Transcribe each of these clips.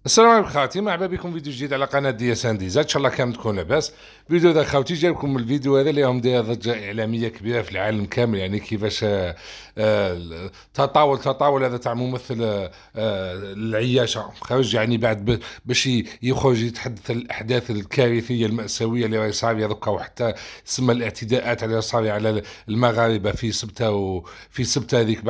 السلام عليكم خواتي، مرحبا بكم فيديو جديد على قناه دي اس ان ديزا. ان شاء الله كامل تكون لاباس. فيديو ذا خواتي جايبكم الفيديو هذا اللي هم داير ضجه اعلاميه كبيره في العالم كامل، يعني كيفاش تطاول هذا تاع ممثل العياشه خرج، يعني بعد باش يخرج يتحدث عن الاحداث الكارثيه الماساويه اللي راهي صاريه دوكا، وحتى سمى الاعتداءات اللي صاريه على المغاربه في سبته، وفي سبته هذيك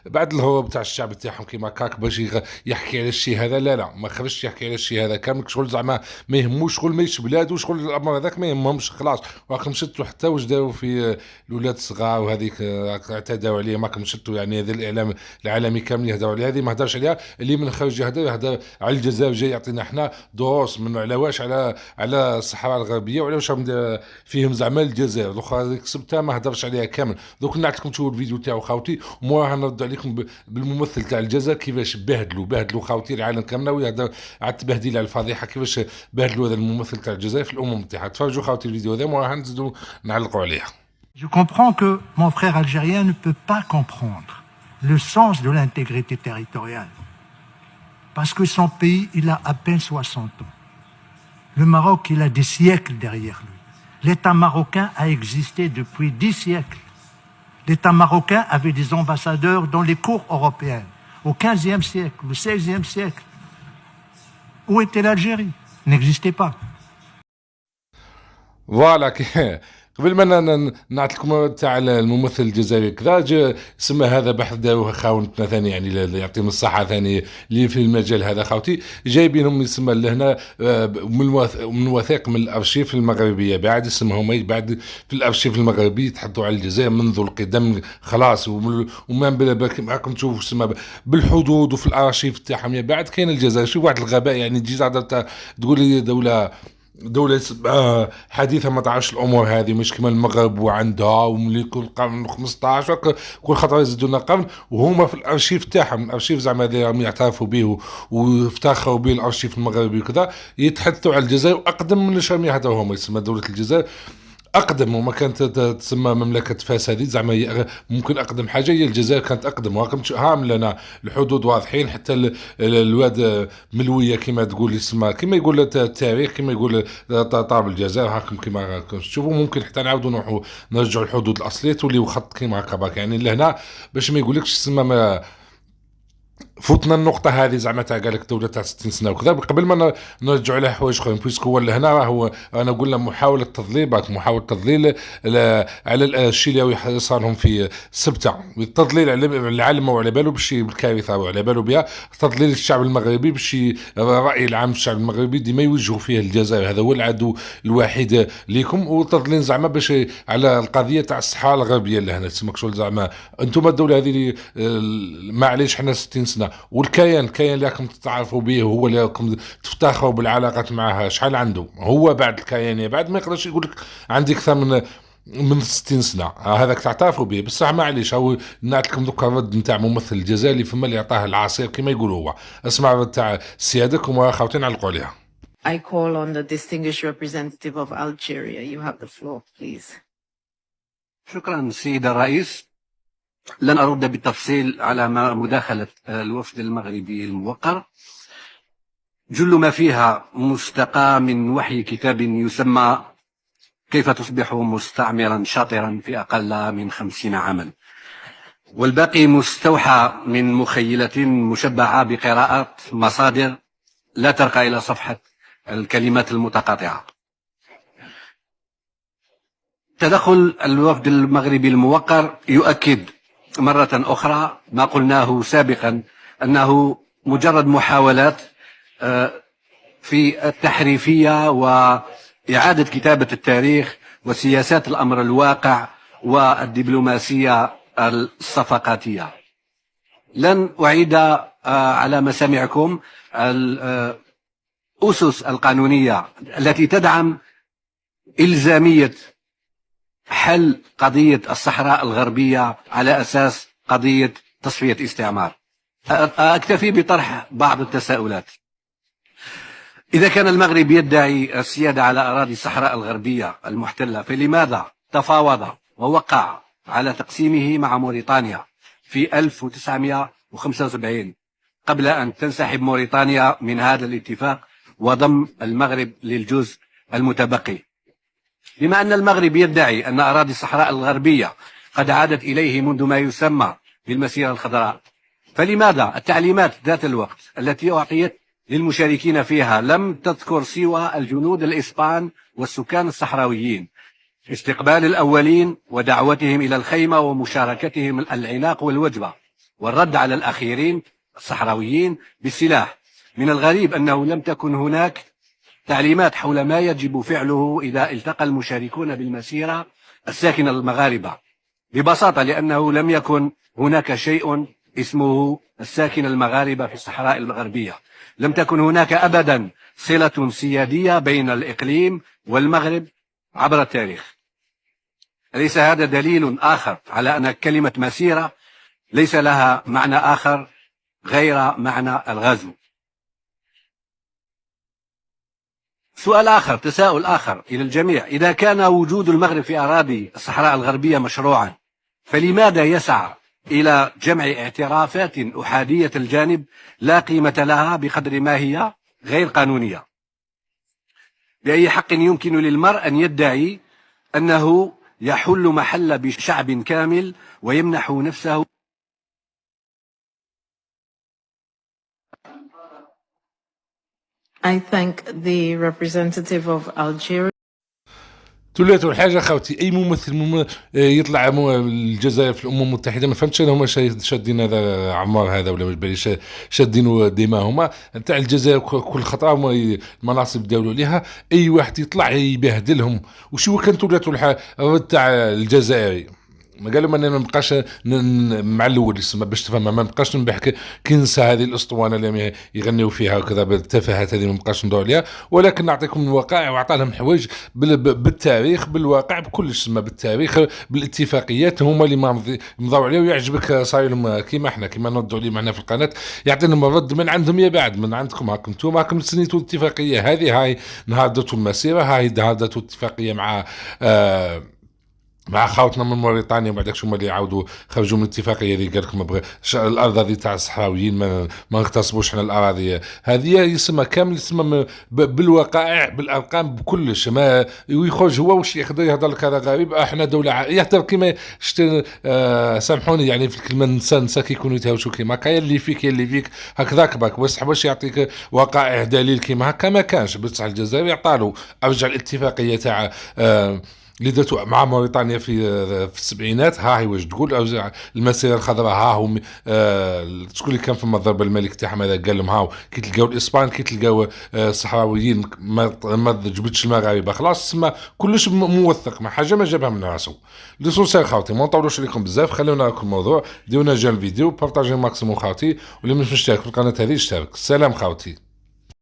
بعد الهروب تاع الشعب تاعهم كيما كاك، باش يحكي على الشيء هذا. لا ما خرجش يحكي على الشيء هذا كامل، شغل زعما ما يهموش، شغل ما يش بلادو، شغل الامر هذاك ما يهمهمش خلاص. راكم شتوا حتى واش داروا في الاولاد الصغار، وهذيك اعتداوا عليهم، راكم شتوا. يعني هذا الاعلام العالمي كامل يهدروا عليها، هذه ما هدرش عليها. اللي من خرج يهدر على الجزائر، جاي يعطينا احنا دروس من على واش على الصحراء الغربيه، وعلى واش فيهم زعما الجزائر. دوك هذيك سبتها ما هدرش عليها كامل. دوك نعطيكم تشوفوا الفيديو تاعو خاوتي، وموراها نرد عليكم بالممثل تاع الجزائر كيفاش بهدلوا خاوتي العالم كامل، ويهدر على التبهديل، على الفضيحه، كيفاش بهدلوا هذا الممثل تاع الجزائر في الامم المتحده. تفرجوا خاوتي الفيديو هذا، وراها نزيدوا نعلقوا عليها. Je comprends que mon frère algérien ne peut pas comprendre le sens de l'intégrité territoriale. Parce que son pays, il a à peine 60 ans. Le Maroc, il a des siècles derrière lui. L'État marocain a existé depuis 10 siècles. L'État marocain avait des ambassadeurs dans les cours européennes, au 15e siècle, au 16e siècle. Où était l'Algérie? N'existait pas. فوالا قبل ما نعطي لكم تاع الممثل الجزائري كذا، سمى هذا بحث داروه خاونتنا ثاني، يعني يعطيهم الصحه ثاني اللي في المجال هذا خاوتي، جايبينهم يسمى لهنا من وثائق من الارشيف المغربيه، بعد اسمهم بعد في الارشيف المغربي يتحدثوا على الجزائر منذ القدم خلاص. وما راكم تشوفوا سمى بالحدود وفي الارشيف تاعهم. بعد كاين الجزائر شوف واحد الغباء، يعني تجي تقول لي دولة حديثة ما تعرفش الأمور هذه، مش كما المغرب وعندها، وملي كل قرن 15 كل خطرة يزيدوا لنا قرن، وهما في الأرشيف تاعهم، الأرشيف زعما هذا يعترفوا به وافتخروا به الأرشيف المغربي وكذا، يتحدثوا على الجزائر أقدم من شام يهدروا هما. يسمى دولة الجزائر اقدم، وما كانت تسمى مملكه فاس هذه زعما ممكن اقدم حاجه هي الجزائر كانت اقدم. وراكم هام لنا الحدود واضحين، حتى الواد ملويه كما تقول يسمى، كما يقول التاريخ، كما يقول طاب الجزائر. هاكم كما تشوفوا، ممكن حتى نعاودوا نروحوا نرجعوا الحدود الاصليه تولي خط كما هكا، يعني لهنا باش ما يقولكش تسمى فوتنا النقطة هذه زعما تاع قال لك دولة تاع 60 سنة وكذا، قبل ما نرجعوا على حوايج اخرين، بويسكو هو هنا راهو انا قلنا محاولة تضليل، محاولة تضليل على الشيء اللي صار لهم في سبتة، التضليل على العالم وعلى باله بالشيء بالكارثة وعلى باله بها، تضليل الشعب المغربي بالشيء. الرأي العام الشعب المغربي ديما يوجهوا فيه الجزائر، هذا هو العدو الوحيد ليكم، وتضليل زعما باش على القضية تاع الصحراء الغربية اللي هنا تسمى شغل زعما انتم الدولة هذه معليش حنا 60 سنة، والكيان اللي راكم تتعرفوا به هو اللي راكم تفتخروا بالعلاقات معها، شحال عنده هو بعد الكيان؟ بعد ما يقدرش يقول لك عندي اكثر من 60 سنه، هذاك تعترفوا به بصح. معليش هو نعطيكم لكم دوكا الرد نتاع ممثل الجزائري فما اللي عطاه العصير كما يقول هو. اسمع الرد تاع سيادك وما خاوتين نعلقوا عليها. I call on the distinguished representative of Algeria. You have the floor, please. شكرا سيد الرئيس. لن أرد بالتفصيل على مداخلة الوفد المغربي الموقر، جل ما فيها مستقى من وحي كتاب يسمى كيف تصبح مستعمرا شاطرا في أقل من 50 عاما، والباقي مستوحى من مخيلة مشبعة بقراءات مصادر لا ترقى إلى صفحة الكلمات المتقاطعة. تدخل الوفد المغربي الموقر يؤكد مرة أخرى ما قلناه سابقا، أنه مجرد محاولات في التحريفية وإعادة كتابة التاريخ وسياسات الأمر الواقع والدبلوماسية الصفقاتية. لن أعيد على مسامعكم الأسس القانونية التي تدعم إلزامية حل قضية الصحراء الغربية على أساس قضية تصفية استعمار. أكتفي بطرح بعض التساؤلات. إذا كان المغرب يدعي السيادة على أراضي الصحراء الغربية المحتلة، فلماذا تفاوض ووقع على تقسيمه مع موريتانيا في 1975 قبل أن تنسحب موريتانيا من هذا الاتفاق وضم المغرب للجزء المتبقي. بما أن المغرب يدعي أن أراضي الصحراء الغربية قد عادت إليه منذ ما يسمى بالمسيرة الخضراء، فلماذا التعليمات ذات الوقت التي أعطيت للمشاركين فيها لم تذكر سوى الجنود الإسبان والسكان الصحراويين، استقبال الأولين ودعوتهم إلى الخيمة ومشاركتهم العناق والوجبة، والرد على الأخيرين الصحراويين بالسلاح؟ من الغريب أنه لم تكن هناك تعليمات حول ما يجب فعله إذا التقى المشاركون بالمسيرة الساكنة المغاربة، ببساطة لأنه لم يكن هناك شيء اسمه الساكنة المغاربة في الصحراء الغربية. لم تكن هناك أبدا صلة سيادية بين الإقليم والمغرب عبر التاريخ. أليس هذا دليل آخر على أن كلمة مسيرة ليس لها معنى آخر غير معنى الغزو؟ سؤال آخر، تساؤل آخر إلى الجميع: إذا كان وجود المغرب في أراضي الصحراء الغربية مشروعا، فلماذا يسعى إلى جمع اعترافات أحادية الجانب لا قيمة لها بقدر ما هي غير قانونية؟ بأي حق يمكن للمرء أن يدعي أنه يحل محل بشعب كامل ويمنح نفسه I thank the representative of Algeria. تولاتو الحاجه خاوتي اي ممثل يطلع الجزائر في الامم المتحده، ما فهمتش انا هما شادين هذا عمار هذا ولا مش بالي شادين ديماهما نتاع الجزائر كل خطره هما المناصب داولوا ليها، اي واحد يطلع يبهدلهم. وشو كان تولاتو تاع الجزائري ما قالوا ما نبقاش مع الاول يسمى باش تفهم، ما نبقاش نبحكي كنسى هذه الاسطوانه اللي يغنيوا فيها وكذا بالتفاهات هذه ما نبقاش ندور عليها، ولكن نعطيكم الواقع وعطى لهم حوايج بالتاريخ بالواقع بكل سما بالتاريخ بالاتفاقيات هما اللي مضوا عليه. ويعجبك صاير لهم كيما احنا كيما نردوا عليه معنا في القناه يعطينا الرد من عندهم يا بعد من عندكم. هاكم انتم هاكم سنيتوا الاتفاقيه هذه، هاي نهضتوا المسيره، هاي نهضتوا الاتفاقيه مع خاوتنا من موريتانيا وبعدك شو اللي يعاودوا خرجوا من الاتفاقيه اللي قال لكم الارض هذه تاع الصحراويين ما نغتصبوش احنا الاراضي هذه، يسمى كامل يسمى بالوقائع بالارقام بكلش. ما ويخرج هو وش يقدر يهضر لك هذا غريب احنا دوله يهضر كيما سامحوني يعني في الكلمه نسى كيكونوا يتهاوشوا كيما هكا اللي فيك هكذاك باك واش يعطيك وقائع دليل كيما هكا ما كانش. بصح الجزائر يعطالو ارجع الاتفاقيه تاع اللي درتو مع موريتانيا في السبعينات، ها هي واش تقول المسيره الخضراء، ها هو شكون اللي كان في الضرب الملك تاعهم هذا قال لهم هاو كي تلقاو الاسبان كي تلقاو الصحراويين ما جبتش المغاربه خلاص تسمى كلش موثق ما حاجه ما جابها من راسو. ليسونسيال خاوتي ما نطولوش عليكم بزاف، خلونا لكم الموضوع ديونا جا الفيديو بارطاجيو ماكسيموم خاوتي، واللي مش مشترك في القناه هذه اشترك. سلام خاوتي.